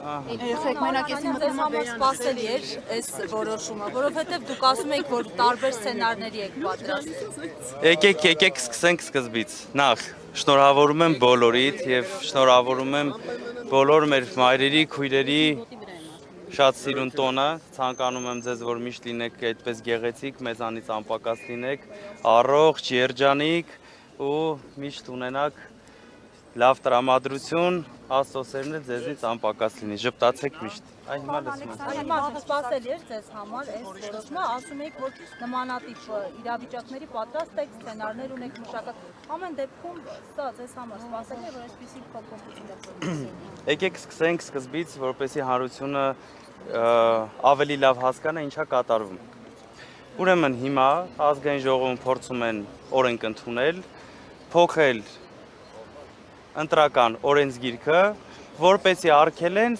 Երեխեք մենակ էսի մտնում սպասելի էր այս որոշումը, որովհետև դուք ասում եք, որ տարբեր սցենարների եք պատրաստ։ Եկեք սկսենք սկզբից։ Նախ շնորհավորում եմ բոլորիդ եւ շնորհավորում եմ բոլոր մեր մայրերի, քույրերի շատ սիրուն տոնը, ցանկանում եմ ձեզ, որ միշտ լինեք այդպես գեղեցիկ, մեզանից անպակաս լինեք, առողջ, երջանիկ ու միշտ ունենաք լավ տրամադրություն, Աստծո սերն էլ ձեզնից անպակաս լինի, ժպտացեք միշտ։ Այն հիմա լսում եմ։ Հիմա սպասելի էր ձեզ համար այս որոշումը, ասում եք, որ նմանատիպ իրավիճակների պատրաստ եք, սցենարներ ունեք մշակած։ Ամեն դեպքում սա ձեզ համար սպասելի է, որ այսպիսի փոփոխություններ։ Եկեք սկսենք սկզբից, որպեսզի հանրությունը ավելի լավ հասկանա ինչա կատարվում։ Ուրեմն հիմա ազգային ժողովում փորձում են օրենք ընդունել, փոխել ընտրական օրենսգիրքը, որպեսզի արգելեն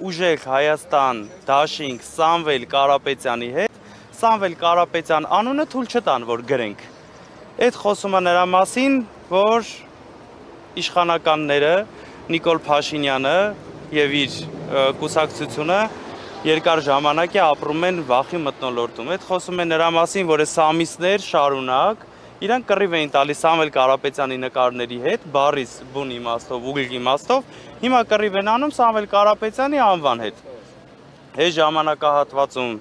ուժեղ Հայաստան դաշինք Սամվել Կարապետյանի հետ, Սամվել Կարապետյան անունը թույլ չտան, որ գրենք։ Այդ խոսումը նրա մասին, որ իշխանականները Նիկոլ Փաշինյանը եւ իր կուսակցությունը երկար ժամանակ է ապրում են վախի մթնոլորտում։ Այդ խոսում է նրա մասին, որ այս ամիսներ շարունակ իրանք կռիվ էին տալիս Սամվել Կարապետյանի նկարների հետ, բառից բուն իմաստով, ուղիղ իմաստով, հիմա կռիվ են անում Սամվել Կարապետյանի անվան հետ։ Այս ժամանակահատվածում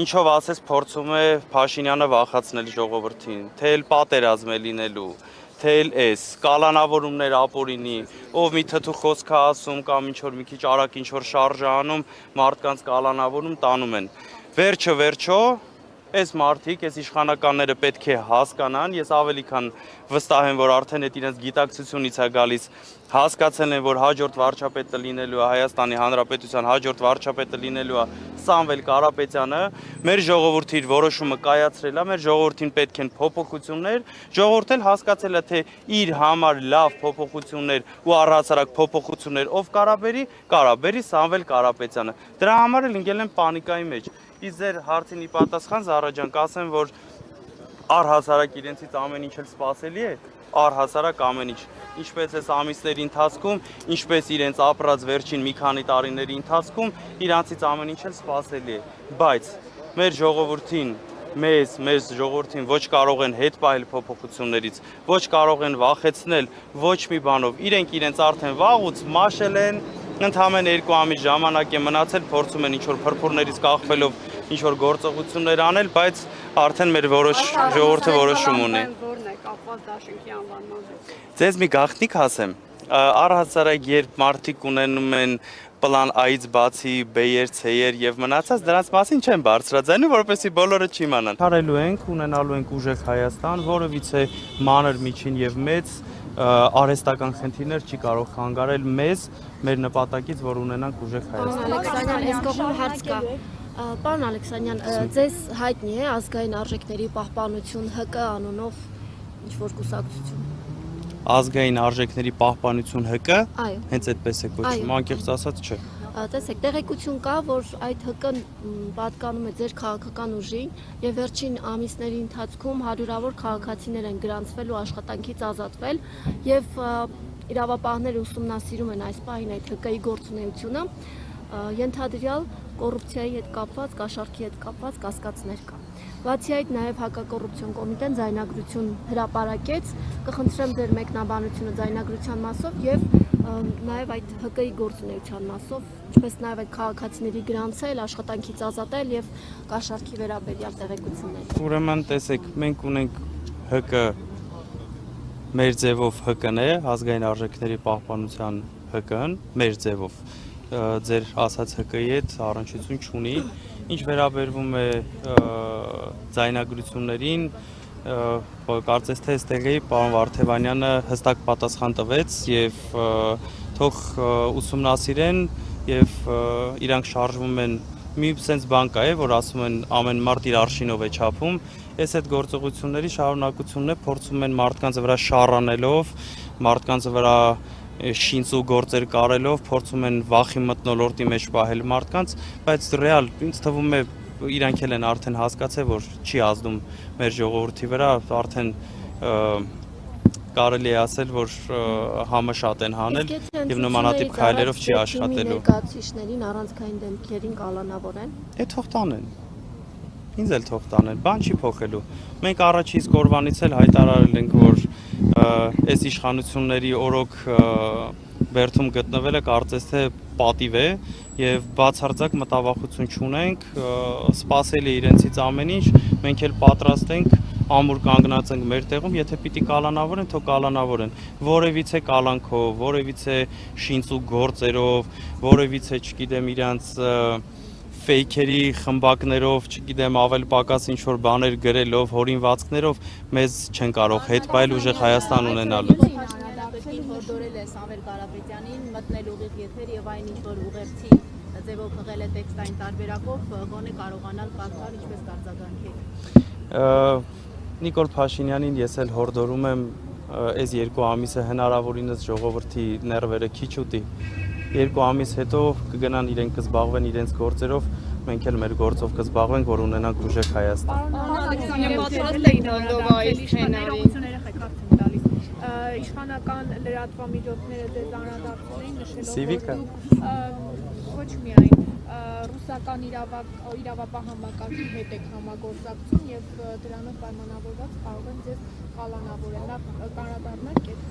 ինչով ասես փորձում է Փաշինյանը վախացնել ժողովրդին, թե էլ պատերազմ է լինելու, թե էլ էս կալանավորումներ ապօրինի, ով մի թթու խոսք է ասում կամ ինչ որ մի քիչ արագ ինչ որ շարժ է անում, մարդկանց կալանավորում տանում են։ Վերջո այս մարդիկ, այս իշխանականները պետք է հասկանան, ես ավելի քան վստահ եմ, որ արդեն այդ իրենց գիտակցությունից է գալիս, հասկացել են, որ հաջորդ վարչապետը լինելու է Հայաստանի Հանրապետության հաջորդ վարչապետը լինելու է Սամվել Կարապետյանը, մեր ժողովրդի իր որոշումը կայացրել է, մեր ժողովրդին պետք են փոփոխություններ, ժողովուրդն էլ հասկացել է, թե իր համար լավ փոփոխություններ ու առհասարակ փոփոխություններ ով կարաբերի Սամվել Կարապետյանը։ Դրա համար էլ ընկել են պանիկայի մեջ։ Իսկ ձեր հարցին ի պատասխան Զարա ջան, կասեմ, որ առհասարակ իրենցից ամեն ինչ էլ սպասելի է, առհասարակ ամեն ինչ, ինչպես այս ամիսների ընթացքում, ինչպես իրենց ապրած վերջին մի քանի տարիների ընթացքում, իրանցից ամեն ինչ էլ սպասելի է, բայց մեր ժողովրդին, մեզ ժողովրդին ոչ կարող են հետ պահել փոփոխություններից, ոչ կարող են վախեցնել ոչ մի բանով, իրենց արդեն վաղուց մաշել են, ընդամենը 2 ամիս ժամանակ է մնացել, փորձում են ինչ-որ փրփուրներից կախվելով ինչ-որ գործողություններ անել, բայց արդեն մեր ժողովուրդը որոշում ունի։ Ձեզ մի գաղտնիք ասեմ, առհասարակ երբ մարդիկ ունենում են պլան A-ից բացի B-եր, C-եր եւ մնացած, դրանց մասին չեն բարձրաձայնում, որպեսզի բոլորը չիմանան։ Կարելու ենք, ունենալու ենք ուժեղ Հայաստան, որովհետեւ մանր, միջին եւ մեծ արհեստական խնդիրներ չի կարող խանգարել մեզ, մեր նպատակից, որ ունենանք ուժեղ Հայաստան։ Ալեքսանյան, այս կողմում հարց կա։ Պարոն Ալեքսանյան, ձեզ հայտնի է ազգային արժեքների պահպանություն ՀԿ անունով ինչ-որ կուսակցություն։ Ազգային արժեքների պահպանություն ՀԿ, Այո։ հենց այդպես է կոչվում, անկեղծ ասած չէ։ Տեսեք, տեղեկություն կա, որ այդ ՀԿ-ն պատկանում է ձեր քաղաքական ուժին եւ վերջին ամիսների ընթացքում հարյուրավոր քաղաքացիներ են գրանցվել ու աշխատանքից ազատվել եւ իրավապահները ուսումնասիրում են այս պահին այդ ՀԿ-ի գործունեությունը, ենթադրյալ կոռուպցիայի հետ կապված, կաշառքի հետ կապված կասկածներ կա։ Բացի այդ, նաև հակակոռուպցիոն կոմիտեն ձայնագրություն հրապարակեց, կխնդրեմ ձեր մեկնաբանությունը ձայնագրության մասով եւ նաև այդ ՀԿ-ի գործունեության մասով, ինչպես նաև այդ քաղաքացիների գրանցել, աշխատանքից ազատել եւ կաշառքի վերաբերյալ տեղեկություններ։ Ուրեմն տեսեք, մենք ունենք ՀԿ մեր ձևով ՀԿ-ն է, ազգային արժեքների պահպանության ՀԿ-ն, մեր ձևով ձեր ասած ՀԿ-ի հետ առնչություն չունի, ինչ վերաբերվում է ձայնագրություններին, կարծես թե այստեղ պարոն Վարդևանյանը հստակ պատասխան տվեց եւ թող ուսումնասիրեն եւ իրանք շարժվում են մի sense բան կա է, որ ասում են ամեն մարդ իր արշինով է չափում, այս այդ գործողությունների շարունակությունն է, փորձում են մարդկանց վրա շառանելով, մարդկանց վրա շինծու գործեր կարելով, փորձում են վախի մթնոլորտի մեջ պահել մարդկանց, բայց ռեալ ինձ թվում է իրանք էլ են արդեն հասկացել, որ չի ազդում մեր ժողովրդի վրա, արդեն կարելի է ասել, որ համը շատ են հանել եւ նմանատիպ քայլերով չի աշխատելու։ Ներկայացուցիչներին առանցքային դեմքերին կալանավորեն։ Թող տանեն։ Ինձ էլ թող տանեն, բան չի փոխելու։ Մենք առաջից կորվանից էլ հայտարարել ենք, որ այս իշխանությունների օրոք բերդում գտնվելը կարծես թե պատիվ է եւ բացարձակ մտավախություն չունենք, սпасելի է իրենցից ամեն ինչ, մենք էլ պատրաստ ենք ամուր կանգնած ենք մեր տեղում, եթե պիտի կալանավորեն, թող կալանավորեն, որևիցե կալանքով, որևիցե շինծու գործերով, որևիցե, չգիտեմ, իրանց ֆեյքերի խմբակներով, չգիտեմ, ավել պակաս ինչ-որ բաներ գրելով, հորինվածքներով մեզ չեն կարող հետ բայել ուժեղ Հայաստան ունենալու։ Հորդորել է Սամվել Կարապետյանին մտնել ուղիղ եթեր եւ այն ինչ որ ուղերձի ձևով հղել է տեքստային տարբերակով գոնե կարողանալ կարդալ ինչպես կարձագանքել։ Նիկոլ Փաշինյանին ես էլ հորդորում եմ այս 2 ամիսը հնարավորինս ժողովրդի ներվերը քիչ ուտի։ 2 ամիս հետո կգնան իրենք կզբաղվեն իրենց գործերով, մենք էլ մեր գործով կզբաղվենք, որ ունենանք ուժեղ Հայաստան։ Իշխանական լրատվամիջոցները դες անդրադարձել էին նշելով, որ ոչ միայն ռուսական իրավապահ համակարգի հետ եք համագործակցում եւ դրանով պայմանավորված կարող են ձեզ կալանավորել։ Նա կանրադառնանք այդ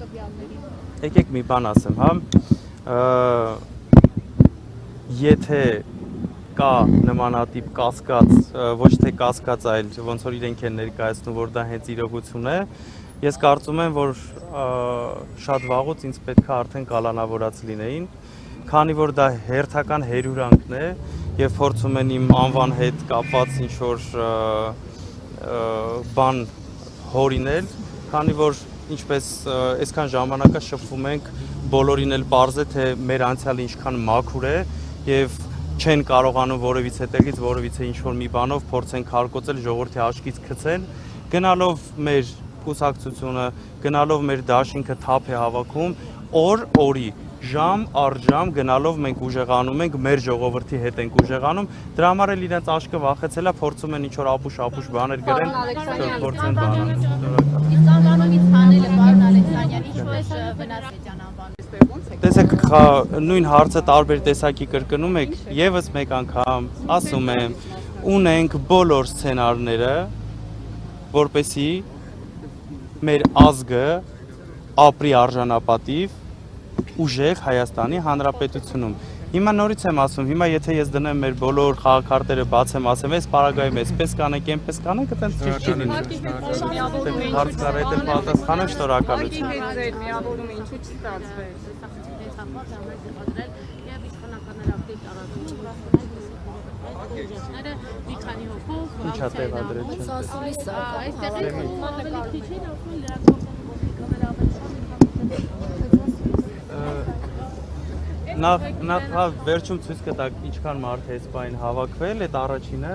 տվյալներին։ Եկեք մի բան ասեմ, հա։ Եթե կա նմանատիպ կասկած, ոչ թե կասկած, այլ ոնց որ իրենք են ներկայացնում, որ դա հենց իրողություն է, ես կարծում եմ, որ շատ վաղուց ինձ պետք է արդեն կալանավորած լինեին, քանի որ դա հերթական հերյուրանքն է եւ փորձում են իմ անվան հետ կապված ինչ-որ բան հորինել, քանի որ ինչպես այսքան ժամանակա շփվում ենք, բոլորին էլ պարզ է, թե մեր անցյալը ինչքան մաքուր է եւ չեն կարողանում որևիցե տեղից որևիցե ինչ-որ մի բանով փորձեն քարկոծել ժողովրդի աչքից գցեն, գնալով մեր կուսակցությունը, գնալով մեր դաշինքը թափ է հավաքում, օրի, ժամ առ ժամ գնալով մենք ուժեղանում ենք, մեր ժողովրդի հետ ենք ուժեղանում, դրա համար էլ իրենց աչքը վախեցել է, փորձում են ինչ-որ ապուշ բաներ գրեն, փորձեն բանան։ Իսկ անվանումից հանելը պարոն Ալեքսանյան, ինչպես վնասեցյան անվանում։ Տեսեք, նույն հարցը տարբեր տեսակի կրկնում եք, եւս մեկ անգամ ասում եմ, ունենք բոլոր սցենարները, որպեսզի մեր ազգը ապրի արժանապատիվ ուժեղ Հայաստանի Հանրապետությունում։ Հիմա նորից եմ ասում, հիմա եթե ես դնեմ մեր բոլոր խաղաքարտերը բացեմ, ասեմ, այս պարագայում էսպես կանենք, այնպես կանենք, այդպես ճիշտ չի լինի։ Հարց կար, այդ էլ պատասխանը շնորհակալություն։ Ձեր միավորումը ինչու չստացվեց։ Եվ իշխանականներ ակտիվ տարածում մի քանի հոգով Ինչա տեղադրել չեն։ Ասուլիս Նախ վերջում ցույց կտակ ինչքան մարդ է սպային հավաքվել, այդ առաջինը,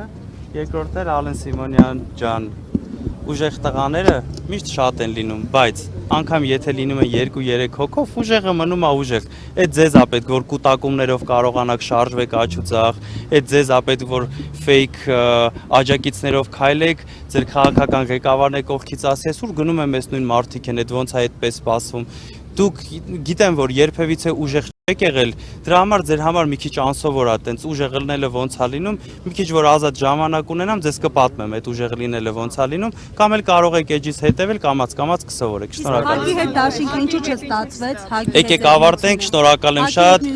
երկրորդն էլ Ալեն Սիմոնյան ջան, ուժեղ տղաները միշտ շատ են լինում, բայց անգամ եթե լինում են 2-3 հոգով, ուժեղը մնում է ուժեղ։ Այդ ձեզ է պետք, որ կուտակումներով կարողանաք շարժվեք աչուձախ, այդ ձեզ է պետք, որ ֆեյք աջակիցներով քայլեք, ձեր քաղաքական ղեկավարն է կողքից ասի, այսօր գնում եմ այս նույն մարդիկ են, այդ ոնց է այդպես սպասվում։ Դուք գիտեմ, որ երբևիցե ուժեղ չեք եղել, դրա համար ձեր համար մի քիչ անսովոր է, տենց ուժեղ լինելը ոնց է լինում, մի քիչ որ ազատ ժամանակ ունենամ, ձեզ կպատմեմ այդ ուժեղ լինելը ոնց է լինում, կամ էլ կարող եք էջից հետևել, կամաց կսովորեք։ Շնորհակալ եմ։ Հակի հետ դաշինքը ինչու չստացվեց, Եկեք ավարտենք, շնորհակալ եմ շատ,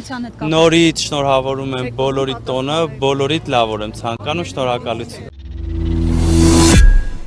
նորից շնորհավորում եմ բոլորի տոնը, բոլորիդ լավ օր եմ ցանկանում, շնորհակալություն։